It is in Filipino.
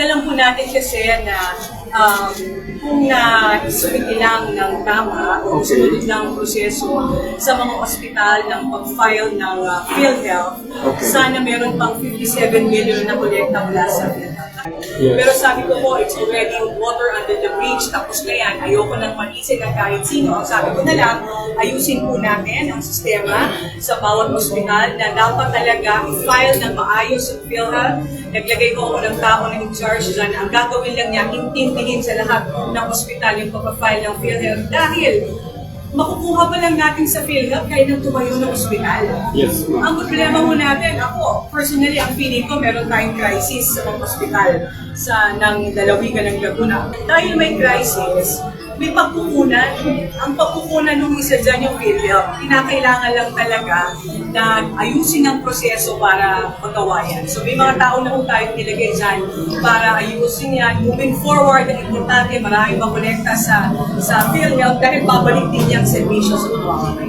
alam po natin kasi na kung na-submit lang ng tama o sunod lang ang proseso sa mga ospital ng pag-file ng PhilHealth, sana meron pang 57 million na kolekta mula sa PhilHealth. Pero sabi ko po, it's already water under the bridge, tapos na yan, ayoko nang manisig ang kahit sino. Ang sabi ko na lang, ayusin po natin ang sistema sa bawat ospital na dapat talaga i-file ng maayos ang PhilHealth. Naglagay ko ako ng tao na in-charge dyan. Ang gagawin lang niya, intindihin sa lahat ng ospital yung pag-file ng PhilHealth dahil makukuha pa lang natin sa PhilHealth kaya nang tumayo ng ospital. Yes, ma'am. Ang problema mo natin, ako, personally, ang feeling ko meron tayong crisis sa mga ospital ng lalawigan ng Laguna. Dahil may crisis, may pagkukunan. Ang pagkukunan ng isa dyan yung PhilHealth. Kinakailangan lang talaga na ayusin ang proseso para magawa yan. So may mga tao na kung tayo nilagay dyan para ayusin yan. Moving forward, ang importante, maraming makolekta sa PhilHealth dahil babalik din yung servisyo sa mga